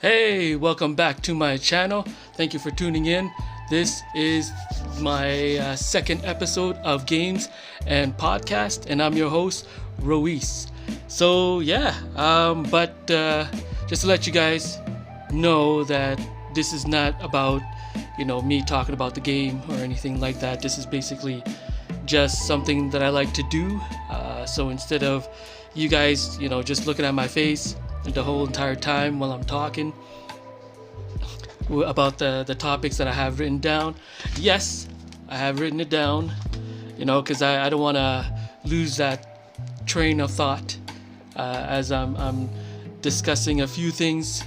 Hey, welcome back to my channel. Thank you for tuning in. This is my second episode of Games and Podcast, and I'm your host, Ruiz. So yeah, just to let you guys know that this is not about me talking about the game or anything like that. This is basically just something that I like to do. So instead of you guys just looking at my face the whole entire time while I'm talking about the topics that I have written down. Yes, I have written it down, because I don't want to lose that train of thought as I'm discussing a few things.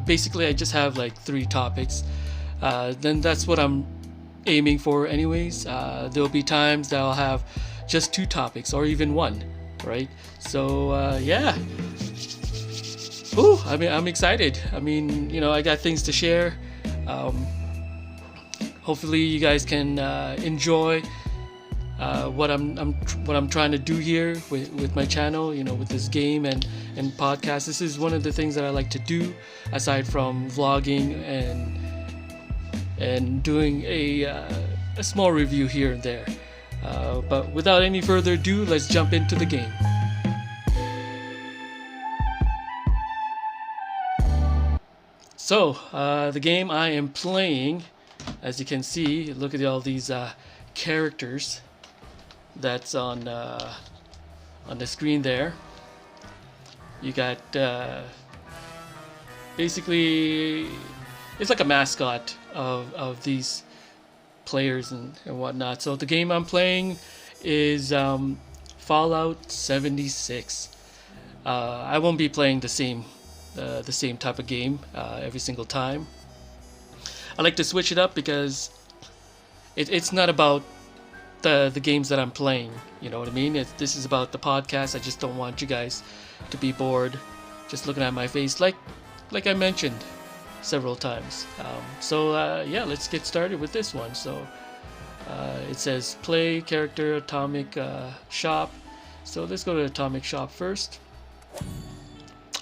Basically, I just have like 3 topics. Then that's what I'm aiming for anyways. There'll be times that I'll have just 2 topics or even 1, right? So yeah. Ooh, I'm excited. I got things to share. Hopefully, you guys can enjoy what I'm trying to do here with my channel. With this game and podcast. This is one of the things that I like to do, aside from vlogging and doing a small review here and there. But without any further ado, let's jump into the game. So, the game I am playing, as you can see, look at all these characters that's on the screen there. You got basically, it's like a mascot of these players and whatnot. So the game I'm playing is Fallout 76. I won't be playing the same type of game every single time. I like to switch it up because it's not about the games that I'm playing. You know what I mean? This is about the podcast. I just don't want you guys to be bored just looking at my face, like I mentioned several times. So yeah, let's get started with this one. So it says play character Atomic Shop. So let's go to Atomic Shop first.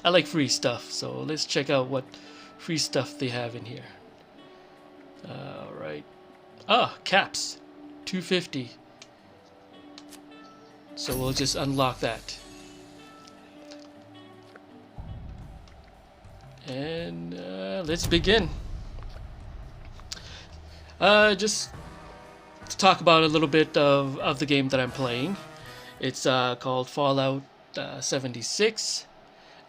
I like free stuff, so let's check out what free stuff they have in here. Alright. Caps. 250. So we'll just unlock that. And let's begin. Just to talk about a little bit of the game that I'm playing. It's called Fallout 76.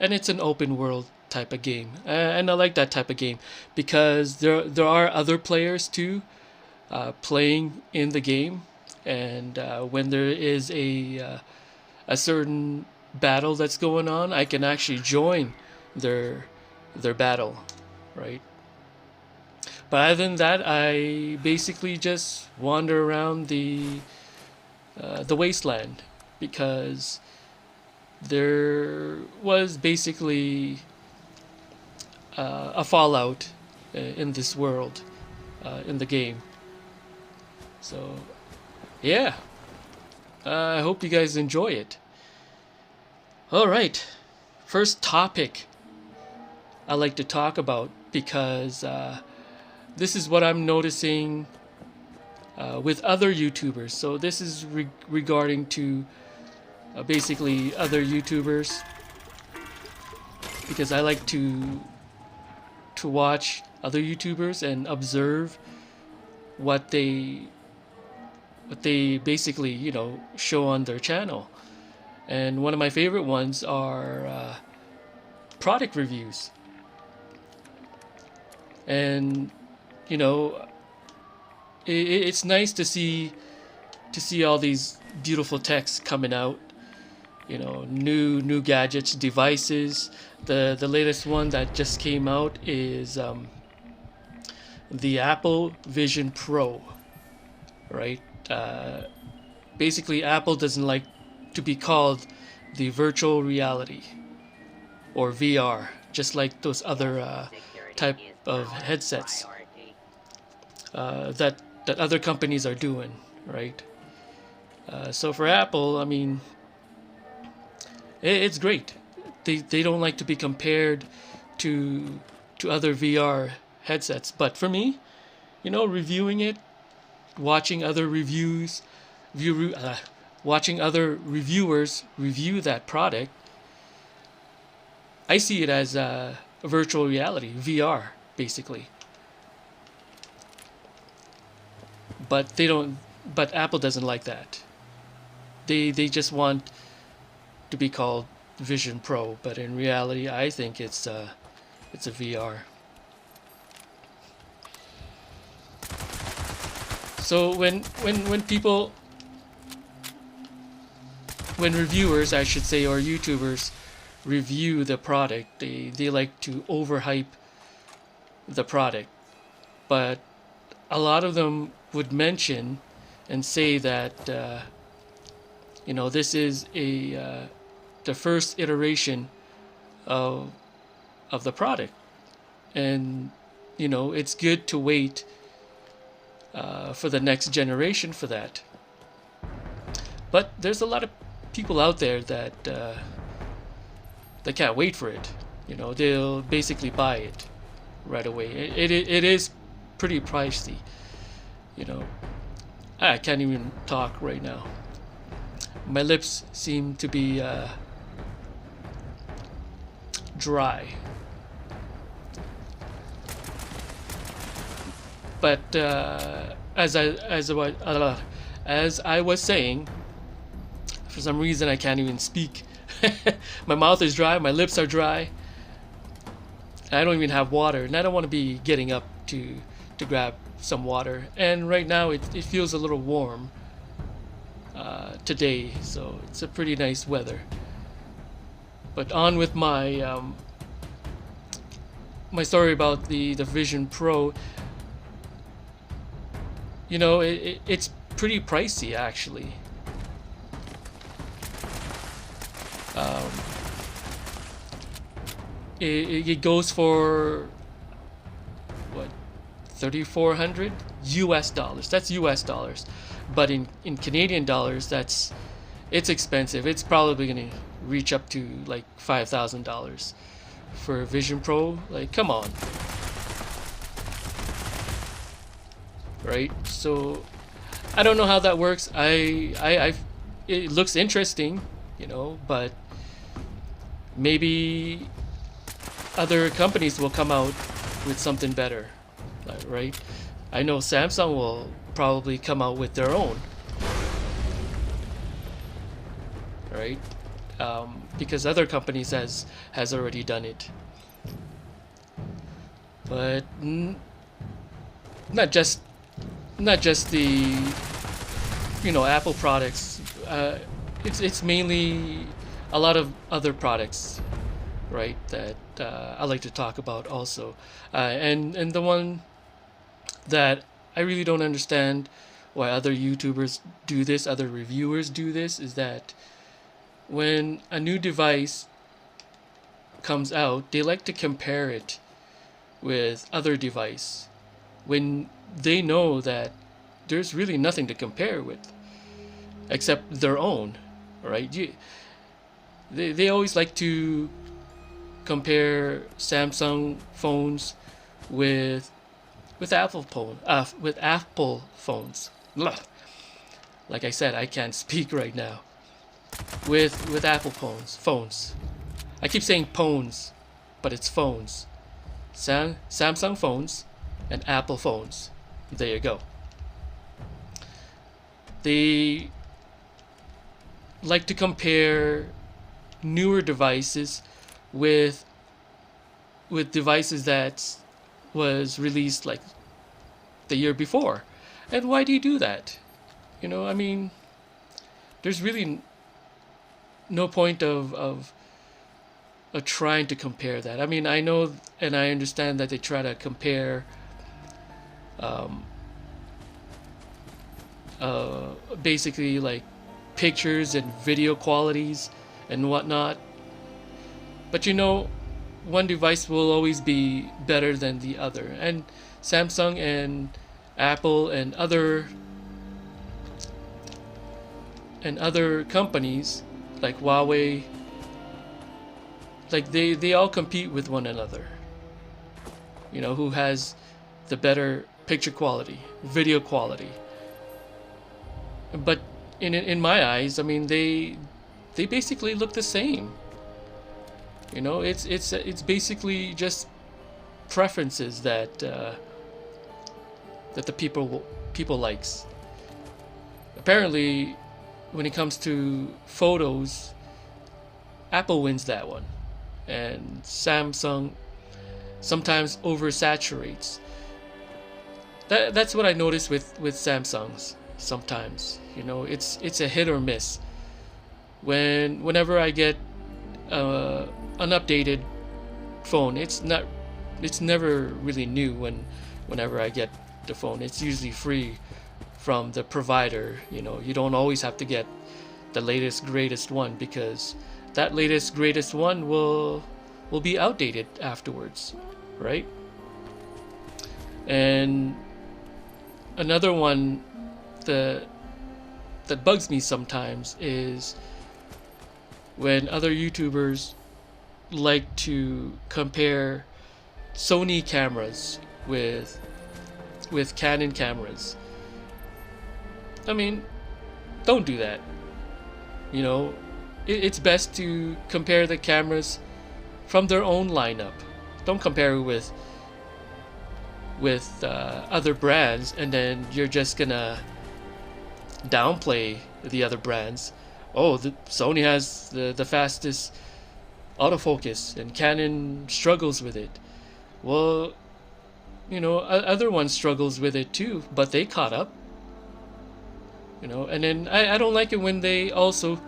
And it's an open world type of game, and I like that type of game because there are other players too playing in the game, and when there is a certain battle that's going on, I can actually join their battle, right? But other than that, I basically just wander around the wasteland because there was basically a fallout in this world, in the game. So yeah, I hope you guys enjoy it. Alright, first topic I like to talk about, because this is what I'm noticing with other YouTubers. So this is regarding to basically other YouTubers, because I like to watch other YouTubers and observe what they basically show on their channel. And one of my favorite ones are product reviews. And it's nice to see all these beautiful techs coming out. New gadgets, devices. The latest one that just came out is the Apple Vision Pro, right? Basically, Apple doesn't like to be called the virtual reality or VR, just like those other type of headsets that other companies are doing, right? So for Apple, it's great. They don't like to be compared to to other VR headsets. But for me, reviewing it, watching other reviews, watching other reviewers review that product, I see it as a virtual reality, VR, basically. But they don't. But Apple doesn't like that. They just want to be called Vision Pro, but in reality, I think it's a VR. So when reviewers, I should say, or YouTubers review the product, they like to overhype the product, but a lot of them would mention and say that this is the first iteration of the product, and it's good to wait for the next generation for that. But there's a lot of people out there that can't wait for it. They'll basically buy it right away. It is pretty pricey. I can't even talk right now. My lips seem to be dry. But as I was saying, for some reason I can't even speak. My mouth is dry, my lips are dry. I don't even have water, and I don't want to be getting up to grab some water. And right now it feels a little warm today, so it's a pretty nice weather. But on with my my story about the Vision Pro. It's pretty pricey, actually. It goes for what, $3,400 US dollars. That's US dollars, but in Canadian dollars, it's expensive. It's probably gonna reach up to like $5,000 for Vision Pro. Like, come on, right? So I don't know how that works. It looks interesting, but maybe other companies will come out with something better, right? I know Samsung will probably come out with their own, right? Because other companies has already done it. But not just the Apple products. It's mainly a lot of other products, right, that I like to talk about also. And the one that I really don't understand why other YouTubers do this, other reviewers do this, is that when a new device comes out, they like to compare it with other device when they know that there's really nothing to compare with except their own, right? They always like to compare Samsung phones with Apple phones. Like I said, I can't speak right now. With Apple phones. I keep saying phones, but it's phones. Samsung phones and Apple phones. There you go. They like to compare newer devices with devices that was released like the year before. And why do you do that? I mean, there's really no point of trying to compare that. I mean, I know and I understand that they try to compare basically like pictures and video qualities and whatnot, but one device will always be better than the other, and Samsung and Apple and other companies like Huawei, like they all compete with one another. you know, who has the better picture quality, video quality. But in my eyes, I mean, they basically look the same. You know, it's basically just preferences that that the people likes. Apparently, when it comes to photos, Apple wins that one, and Samsung sometimes oversaturates. That's what I notice with Samsungs sometimes. You know, it's a hit or miss. Whenever I get an updated phone, it's never really new. Whenever I get the phone, it's usually free from the provider. You know, you don't always have to get the latest greatest one, because that latest greatest one will be outdated afterwards, right? And another one that bugs me sometimes is when other YouTubers like to compare Sony cameras with Canon cameras. I mean, don't do that. You know, it's best to compare the cameras from their own lineup. Don't compare with other brands, and then you're just gonna downplay the other brands. Oh, Sony has the fastest autofocus and Canon struggles with it. Well, you know, other ones struggles with it too, but they caught up. You know, and then I don't like it when they also,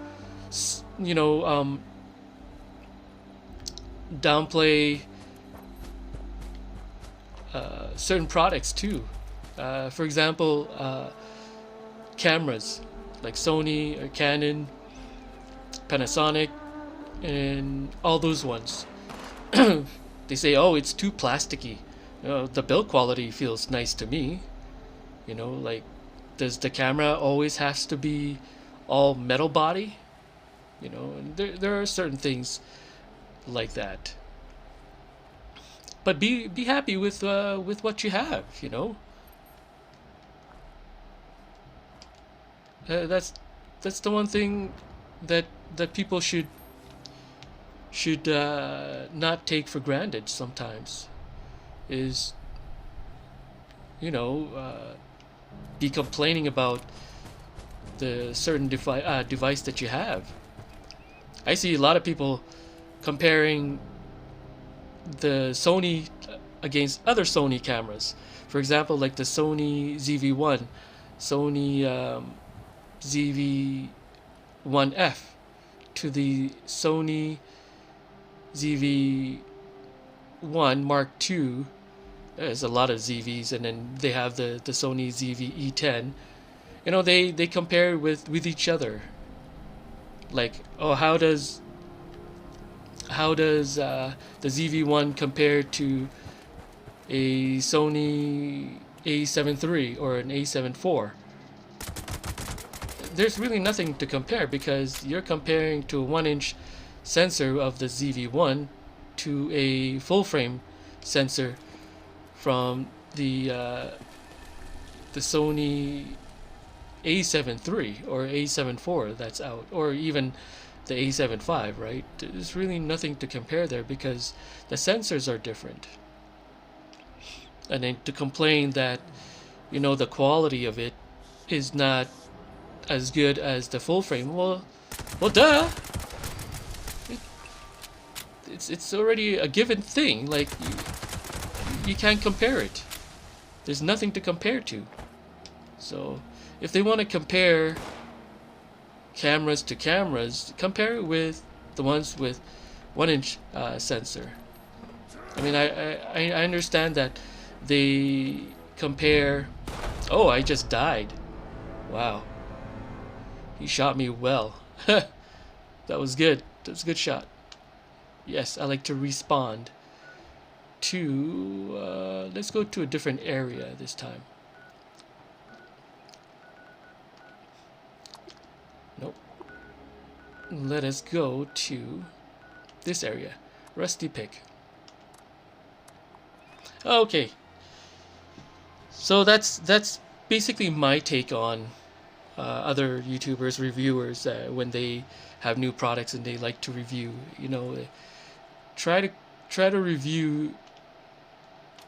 you know, downplay certain products too. For example, cameras like Sony or Canon, Panasonic, and all those ones. They say, oh, it's too plasticky. You know, the build quality feels nice to me. You know, like, does the camera always has to be all metal body? You know, and there are certain things like that. But be happy with what you have. You know, that's the one thing that people should not take for granted sometimes, is, you know, be complaining about the certain device that you have. I see a lot of people comparing the Sony against other Sony cameras. For example, like the Sony ZV-1, Sony ZV-1F to the Sony ZV-1 Mark II. There's a lot of ZVs, and then they have the Sony ZV-E10. You know, they compare with each other. Like, oh, how does the ZV-1 compare to a Sony A7 III or an A7 IV? There's really nothing to compare, because you're comparing to a 1-inch sensor of the ZV-1 to a full frame sensor from the Sony A7 III or A7 IV that's out, or even the A7 V, right? There's really nothing to compare there, because the sensors are different. And then to complain that, you know, the quality of it is not as good as the full frame, well duh. It's already a given thing. Like, you can't compare it. There's nothing to compare to. So if they want to compare cameras to cameras, compare it with the ones with 1-inch sensor. I mean, I understand that they compare. Oh, I just died. Wow. He shot me well. That was good. That was a good shot. Yes, I like to respawn to, let's go to a different area this time. Nope. Let us go to this area. Rusty Pick. Okay, so that's basically my take on other YouTubers, reviewers, when they have new products and they like to review. Try to try to review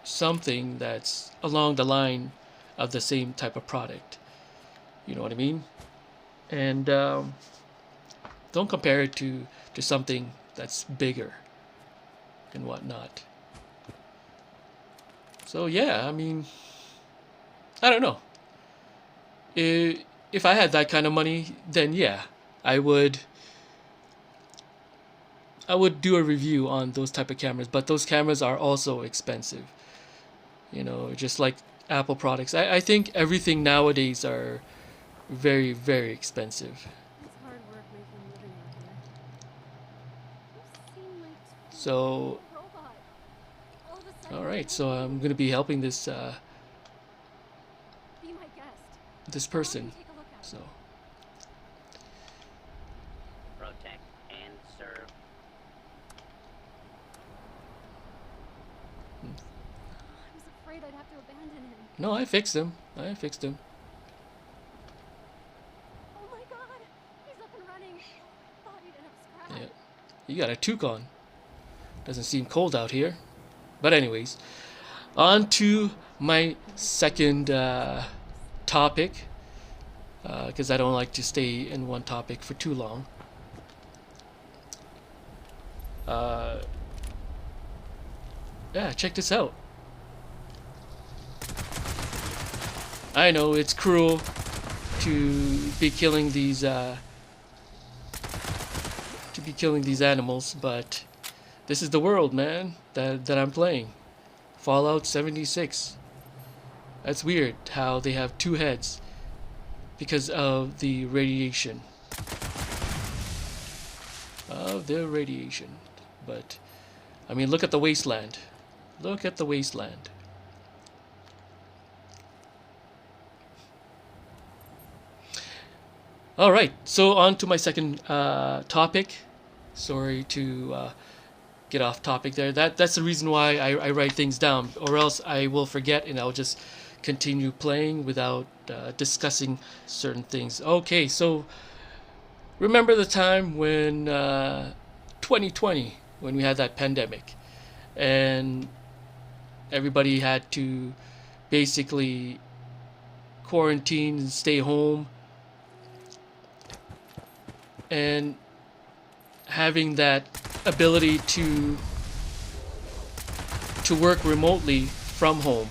something that's along the line of the same type of product. You know what I mean? And don't compare it to something that's bigger and whatnot. So yeah, I mean, I don't know. If I had that kind of money, then yeah, I would I would do a review on those type of cameras. But those cameras are also expensive. Just like Apple products. I think everything nowadays are very, very expensive. It's hard work making a living out here. You seem like So, a robot. All of a sudden, all you right. won't So I'm gonna be helping this be my guest. this Go on person. and take a look at So it. Protect and serve. I was afraid I'd have to abandon him. no, I fixed him. I fixed him. Oh my god! He's up and running. Thought he'd end up scrapped. Yeah, you got a toucan. Doesn't seem cold out here. But anyways, on to my second topic, because I don't like to stay in one topic for too long. Yeah, check this out. I know it's cruel to be killing these animals, but this is the world, man, that I'm playing. Fallout 76. That's weird how they have two heads because of the radiation. But I mean, look at the wasteland. Look at the wasteland. All right, so on to my second topic. Sorry to get off topic there. That's the reason why I write things down, or else I will forget and I'll just continue playing without discussing certain things. Okay, so remember the time when 2020, when we had that pandemic, and everybody had to basically quarantine and stay home, and having that ability to work remotely from home,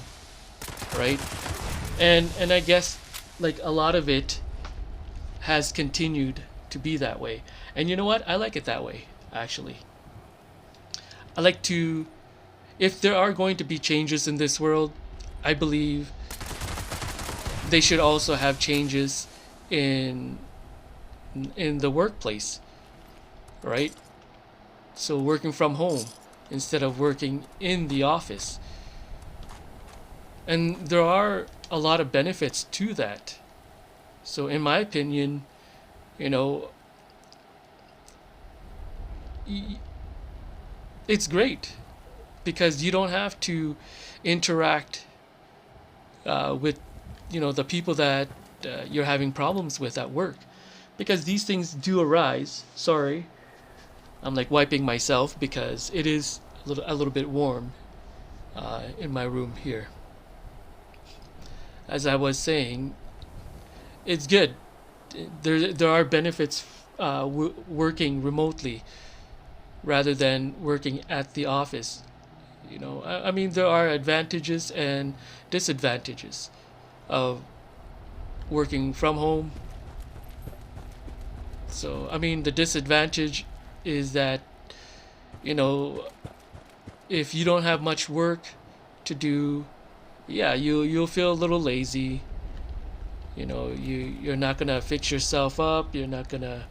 right? And I guess like a lot of it has continued to be that way. And you know what? I like it that way, actually. I like to, if there are going to be changes in this world, I believe they should also have changes in the workplace, right? So working from home instead of working in the office. And there are a lot of benefits to that. So in my opinion, you know, it's great because you don't have to interact with, the people that you're having problems with at work, because these things do arise. Sorry, I'm like wiping myself because it is a little bit warm in my room here. As I was saying, it's good. There are benefits working remotely rather than working at the office. I mean, there are advantages and disadvantages of working from home. So I mean, the disadvantage is that, you know if you don't have much work to do, yeah, you'll feel a little lazy. You're not gonna fix yourself up. You're not gonna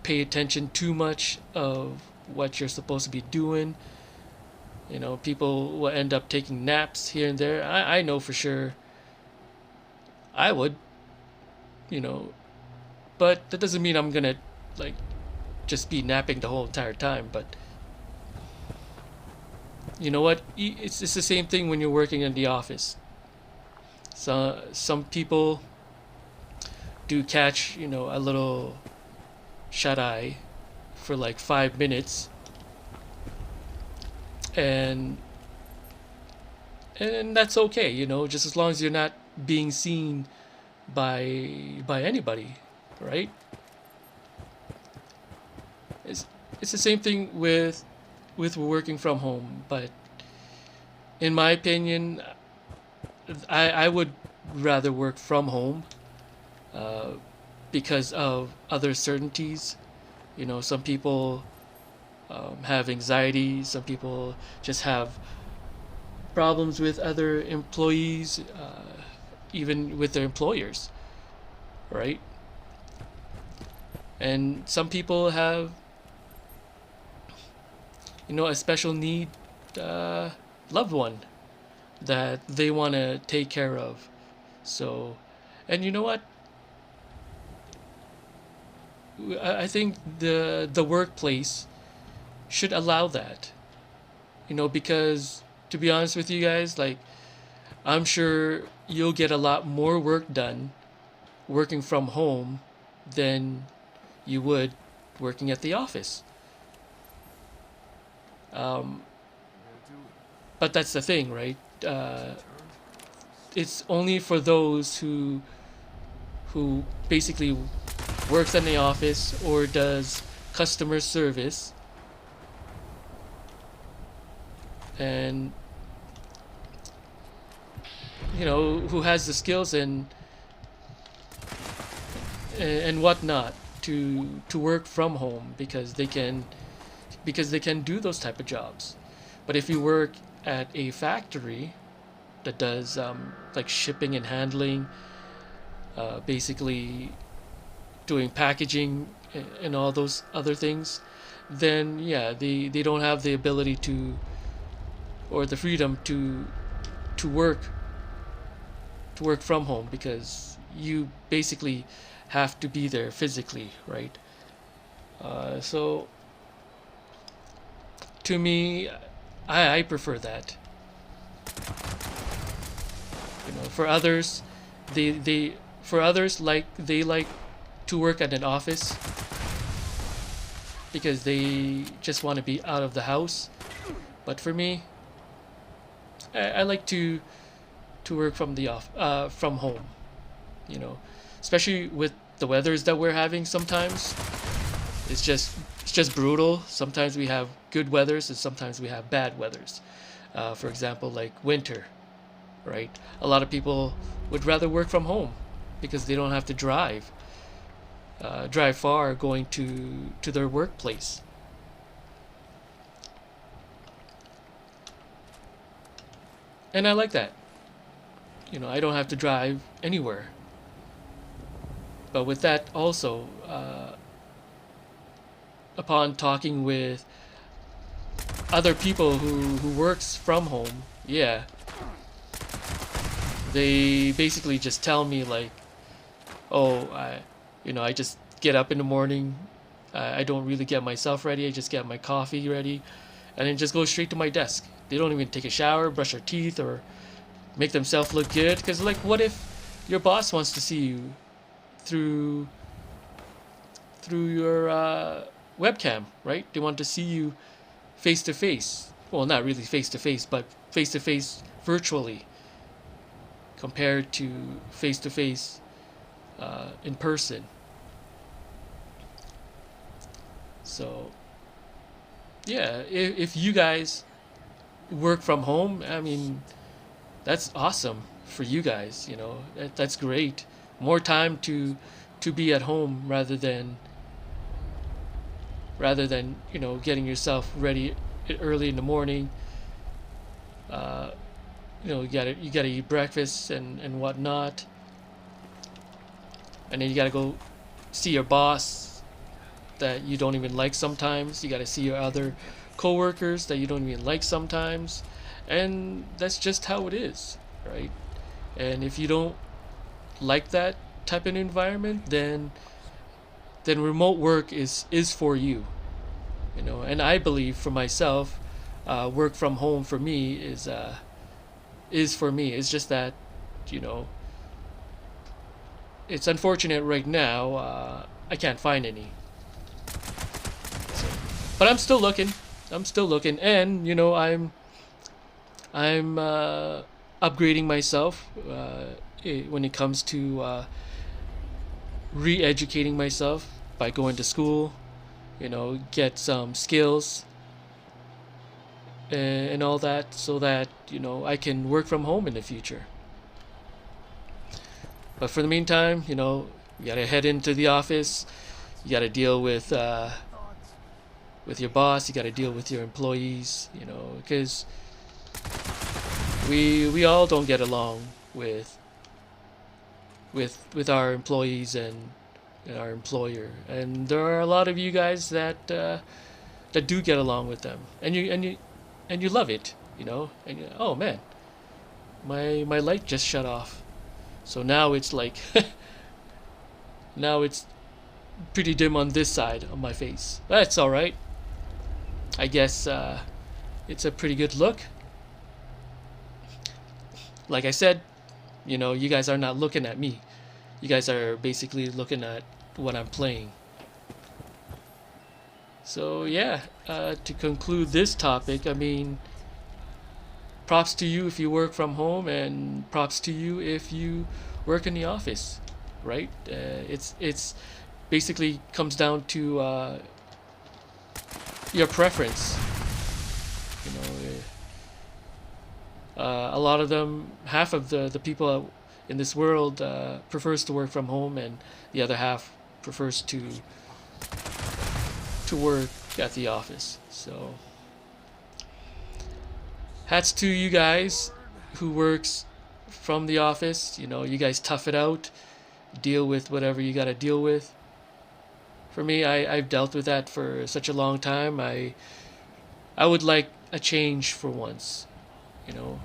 pay attention too much of what you're supposed to be doing. People will end up taking naps here and there. I know for sure I would, you know, but that doesn't mean I'm gonna like just be napping the whole entire time. But you know what? It's the same thing when you're working in the office. So some people do catch, a little shut eye for like 5 minutes, and that's okay, just as long as you're not being seen by anybody, right? It's the same thing with working from home, but in my opinion, I would rather work from home, uh, because of other certainties. Some people have anxiety. Some people just have problems with other employees, even with their employers, right? And some people have, a special need, loved one that they want to take care of. So, and you know what? I think the workplace should allow that. Because to be honest with you guys, like, I'm sure you'll get a lot more work done working from home than you would working at the office. Um, but that's the thing, right? Uh, it's only for those who basically works in the office or does customer service, and who has the skills and whatnot to work from home, because they can do those type of jobs. But if you work at a factory that does, like, shipping and handling, basically doing packaging and all those other things, then yeah, they don't have the ability to, or the freedom to work from home, because you basically have to be there physically, right? So to me, I prefer that. For others, they for others, like, they like to work at an office because they just want to be out of the house. But for me, I like to work from home. You know, especially with the weathers that we're having sometimes. It's just brutal. Sometimes we have good weathers and sometimes we have bad weathers. For example, like winter, right? A lot of people would rather work from home because they don't have to drive far going to their workplace. And I like that. I don't have to drive anywhere. But with that also, upon talking with other people who works from home, yeah, they basically just tell me like, oh, I just get up in the morning. I don't really get myself ready. I just get my coffee ready, and then just go straight to my desk. They don't even take a shower, brush their teeth, or make themselves look good. Because, like, what if your boss wants to see you through your webcam, right? They want to see you face to face. Well, not really face to face, but face to face virtually, compared to face to face in person. So, yeah, if you guys work from home, I mean, that's awesome for you guys. That's great. More time to be at home rather than getting yourself ready early in the morning. uh, you gotta eat breakfast and whatnot, and then you gotta go see your boss that you don't even like sometimes. You gotta see your other coworkers that you don't even like sometimes, and that's just how it is, right? And if you don't like that type of environment, then remote work is for you. And I believe for myself, work from home for me is for me. It's just that, you know, it's unfortunate right now. I can't find any. So, but I'm still looking. I'm still looking, and you know, I'm upgrading myself when it comes to re-educating myself by going to school. You know, get some skills and all that, so that you know I can work from home in the future. But for the meantime, you know, you gotta head into the office. You gotta deal with your boss. You gotta deal with your employees. You know, because we all don't get along with our employees and our employer. And there are a lot of you guys that do get along with them, and you love it. You know, and oh man, my light just shut off. So now it's like now it's pretty dim on this side of my face. That's all right. I guess it's a pretty good look. Like I said, you know, you guys are not looking at me. You guys are basically looking at what I'm playing. So yeah, to conclude this topic, I mean, props to you if you work from home, and props to you if you work in the office, right? It's basically comes down to your preference. You know, a lot of them, half of the people in this world prefers to work from home, and the other half prefers to work at the office. So hats to you guys who works from the office. You know, you guys tough it out, deal with whatever you gotta deal with. For me, I've dealt with that for such a long time. I would like a change for once, you know,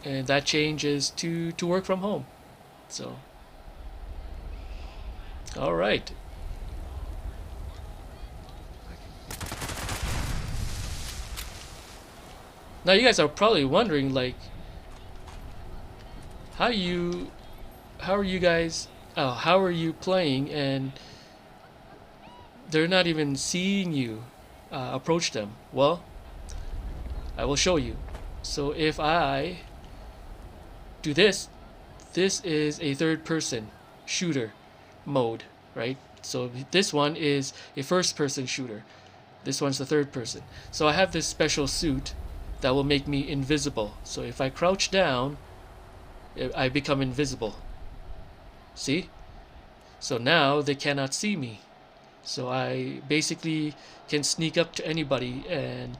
and that change is to work from home. So, all right. Now you guys are probably wondering, like, how are you guys, how are you playing and they're not even seeing you approach them? Well, I will show you. So if I do this, this is a third person shooter mode, right? So this one is a first person shooter. This one's the third person. So I have this special suit that will make me invisible. So if I crouch down, I become invisible. See? So now they cannot see me. So I basically can sneak up to anybody and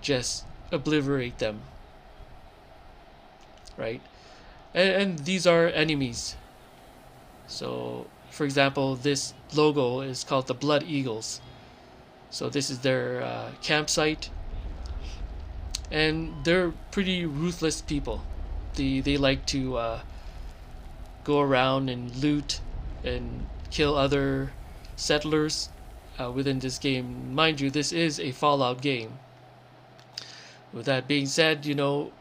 just obliterate them. Right? And these are enemies. So, for example, this logo is called the Blood Eagles. So this is their campsite. And they're pretty ruthless people. They like to go around and loot and kill other settlers within this game. Mind you, this is a Fallout game. With that being said, you know,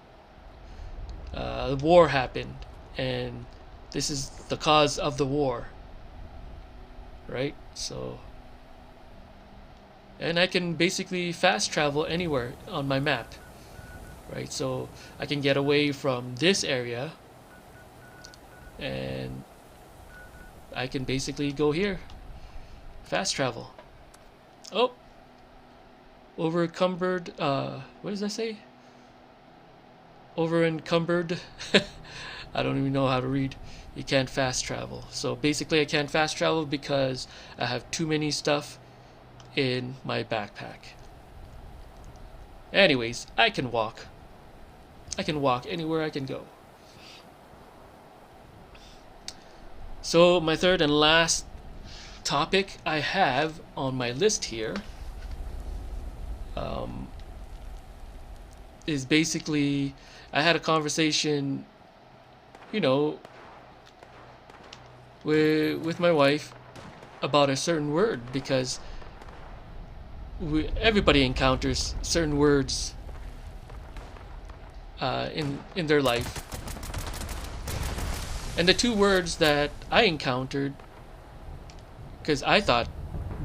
war happened, and this is the cause of the war, right? So, and I can basically fast travel anywhere on my map, right? So I can get away from this area and I can basically go here, fast travel. Oh, over encumbered, what does that say? Over encumbered. I don't even know how to read. You can't fast travel. So basically I can't fast travel because I have too many stuff in my backpack. Anyways, I can walk. I can walk anywhere I can go. So my third and last topic I have on my list here is basically, I had a conversation, you know, with my wife about a certain word, because everybody encounters certain words in their life. And the two words that I encountered, because I thought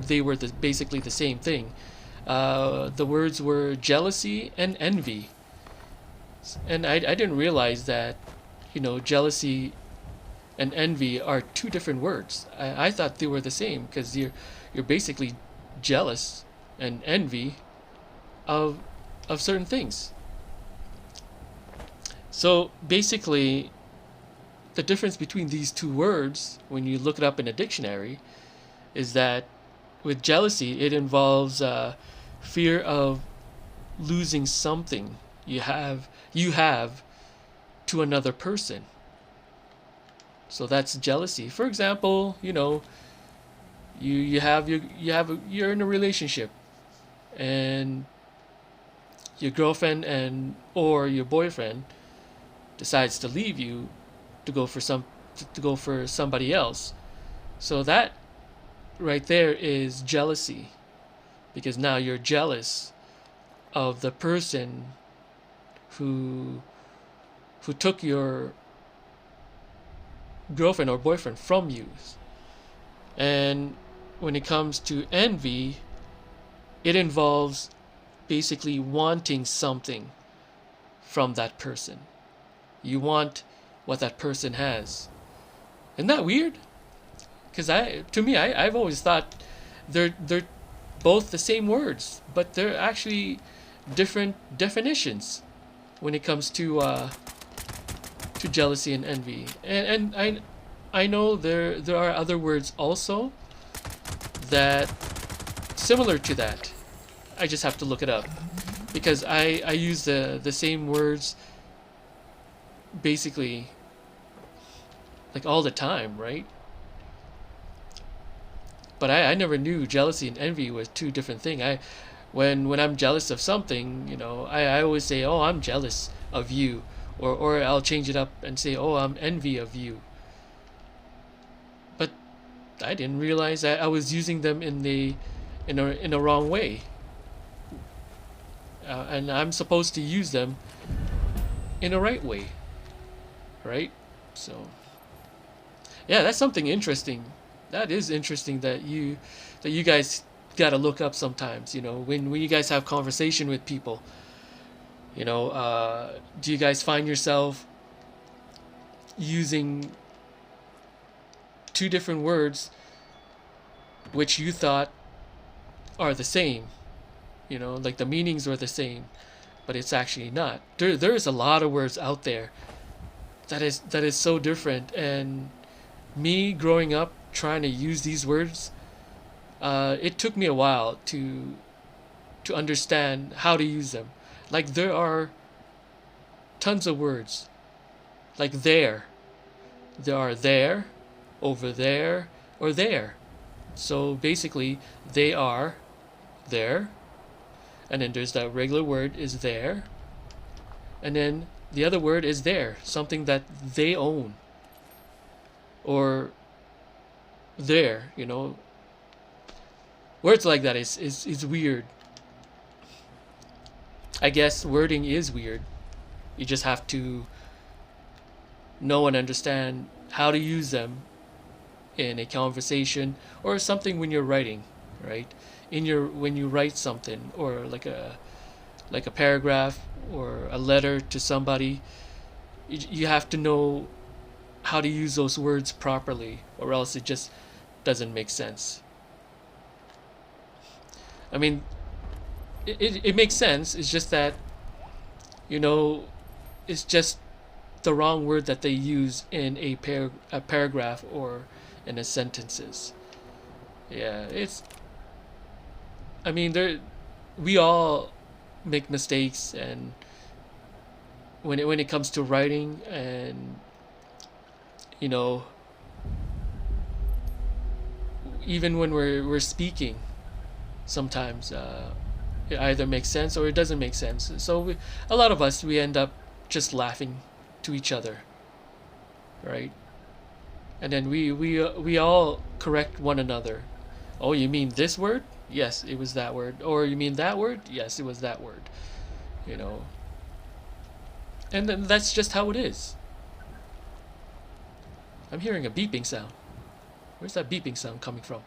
they were basically the same thing, the words were jealousy and envy. And I didn't realize that, jealousy and envy are two different words. I thought they were the same, because you're basically jealous and envy of certain things. So basically, the difference between these two words, when you look it up in a dictionary, is that with jealousy, it involves fear of losing something you have to another person. So that's jealousy. For example, you're in a relationship, and your girlfriend or your boyfriend decides to leave you to go for somebody else. So that right there is jealousy, because now you're jealous of the person who took your girlfriend or boyfriend from you. And when it comes to envy, it involves basically wanting something from that person. You want what that person has. Isn't that weird? Because I've always thought they're both the same words, but they're actually different definitions when it comes to jealousy and envy. And I know there are other words also that similar to that. I just have to look it up, because I use the same words basically like all the time, right? But I never knew jealousy and envy was two different things. When I'm jealous of something, I always say, oh, I'm jealous of you, or I'll change it up and say, oh, I'm envy of you. But I didn't realize I was using them in a wrong way, and I'm supposed to use them in a right way, right? So yeah, that's something interesting. That is interesting that you guys gotta look up sometimes. When you guys have conversation with people, do you guys find yourself using two different words which you thought are the same? Like the meanings are the same, but it's actually not. There's a lot of words out there that is so different. And me growing up trying to use these words, it took me a while to understand how to use them. Like there are tons of words, like there are there, over there, or there. So basically, they are there, and then there's that regular word is there, and then the other word is there, something that they own, or there. Words like that is weird. I guess wording is weird. You just have to know and understand how to use them in a conversation or something when you're writing, right? When you write something, or like a paragraph or a letter to somebody, you have to know how to use those words properly, or else it just doesn't make sense. I mean, it makes sense. It's just that, it's just the wrong word that they use in a paragraph or in a sentences. Yeah, I mean, we all make mistakes, and when it comes to writing, and even when we're speaking, sometimes it either makes sense or it doesn't make sense. So a lot of us, we end up just laughing to each other, right? And then we all correct one another. Oh, you mean this word? Yes, it was that word. Or you mean that word? Yes, it was that word. And then that's just how it is. I'm hearing a beeping sound. Where's that beeping sound coming from?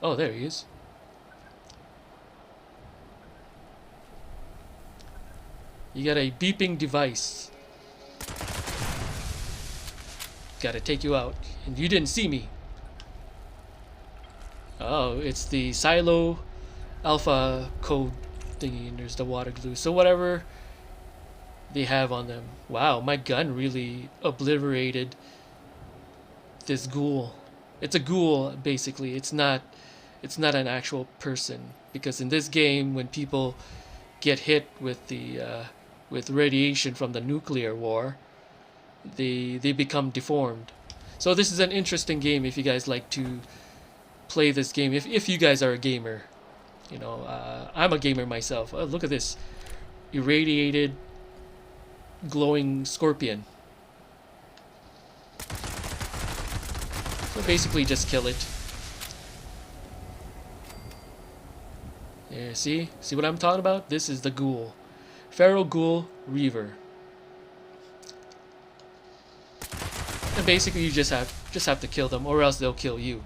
Oh, there he is. You got a beeping device. Gotta take you out. And you didn't see me. Oh, it's the silo alpha code thingy, and there's the water glue. So whatever they have on them. Wow, my gun really obliterated this ghoul. It's a ghoul, basically. It's not an actual person, because in this game, when people get hit with the with radiation from the nuclear war, they become deformed. So this is an interesting game if you guys like to play this game. If you guys are a gamer, you know, I'm a gamer myself. Oh, look at this, irradiated, glowing scorpion. So basically, just kill it. Yeah, see what I'm talking about? This is the ghoul, feral ghoul reaver. And basically, you just have to kill them, or else they'll kill you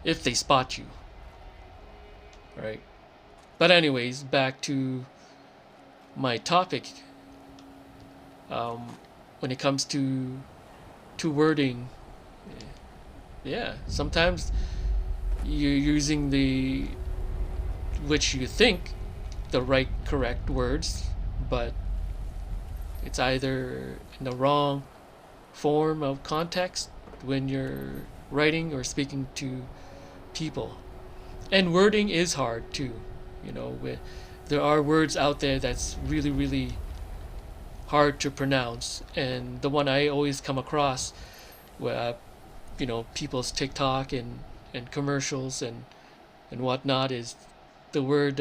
if they spot you. Right. But anyways, back to my topic. When it comes to wording, yeah, sometimes you're using which you think the right correct words, but it's either in the wrong form of context when you're writing or speaking to people. And wording is hard too. You know, there are words out there that's really, really hard to pronounce. And the one I always come across, where you know, people's TikTok and commercials and whatnot, is the word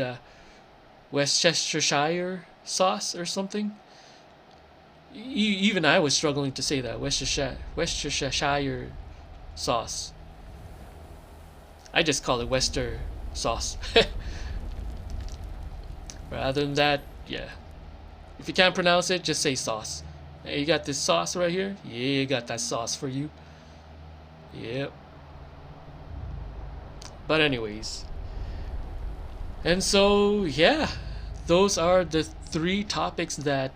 Worcestershire sauce or something. Even I was struggling to say that, Worcestershire sauce. I just call it Wester sauce. Rather than that, yeah. If you can't pronounce it, just say sauce. Hey, you got this sauce right here? Yeah, got that sauce for you. Yep. But anyways. And so, yeah. Those are the 3 topics that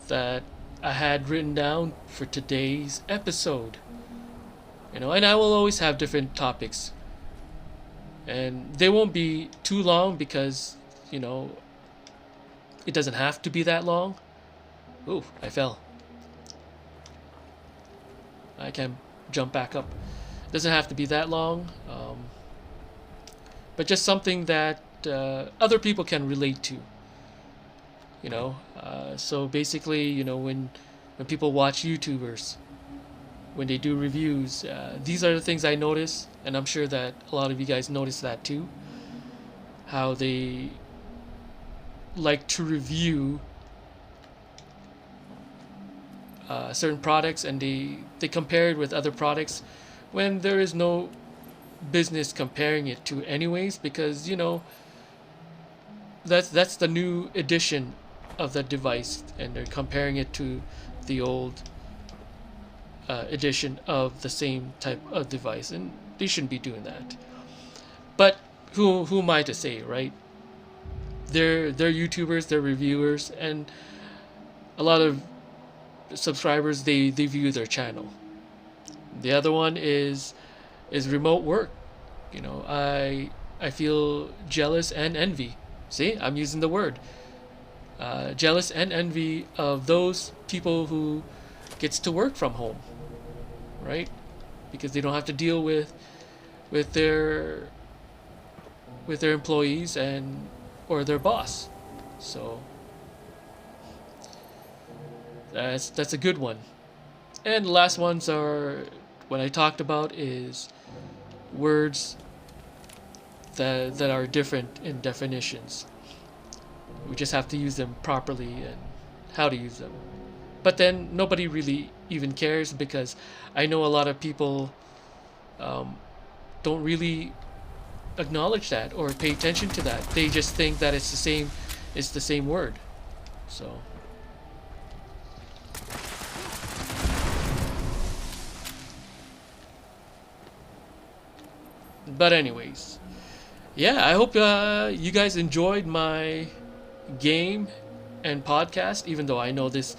that I had written down for today's episode. You know, and I will always have different topics. And they won't be too long because, you know, it doesn't have to be that long. Ooh, I fell. I can jump back up. It doesn't have to be that long. But just something that other people can relate to. You know, so basically, you know, when people watch YouTubers, when they do reviews, these are the things I notice, and I'm sure that a lot of you guys notice that too. How they like to review certain products, and they compare it with other products when there is no business comparing it to anyways, because you know that's the new edition of the device, and they're comparing it to the old edition of the same type of device, and they shouldn't be doing that. But who am I to say, right? They're YouTubers, they're reviewers, and a lot of subscribers, they view their channel. The other one is remote work. You know, I feel jealous and envy. See, I'm using the word jealous and envy of those people who gets to work from home, right? Because they don't have to deal with their employees or their boss. So that's a good one. And the last ones are what I talked about, is words that are different in definitions. We just have to use them properly and how to use them. But then nobody really even cares, because I know a lot of people don't really acknowledge that or pay attention to that. They just think that it's the same word. So but anyways, yeah, I hope you guys enjoyed my game and podcast, even though I know this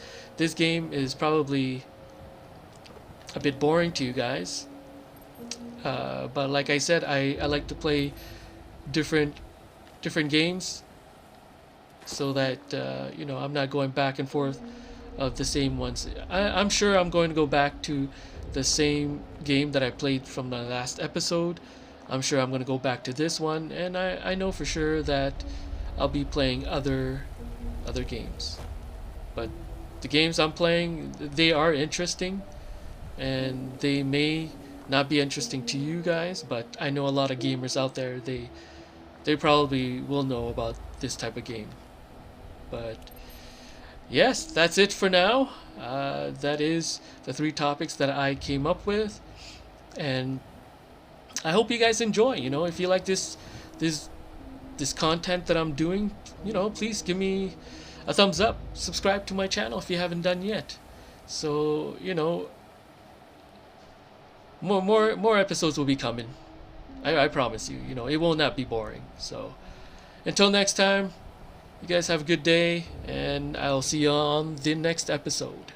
game is probably a bit boring to you guys. But like I said, I like to play different games so that I'm not going back and forth of the same ones. I'm sure I'm going to go back to the same game that I played from the last episode. I'm sure I'm going to go back to this one, and I know for sure that I'll be playing other games. But the games I'm playing, they are interesting, and they may not be interesting to you guys, but I know a lot of gamers out there, they probably will know about this type of game. But yes, that's it for now. That is the 3 topics that I came up with, and I hope you guys enjoy. If you like this content that I'm doing, please give me a thumbs up. Subscribe to my channel if you haven't done yet. So more episodes will be coming. I promise you. It will not be boring. So until next time, you guys have a good day, and I'll see you on the next episode.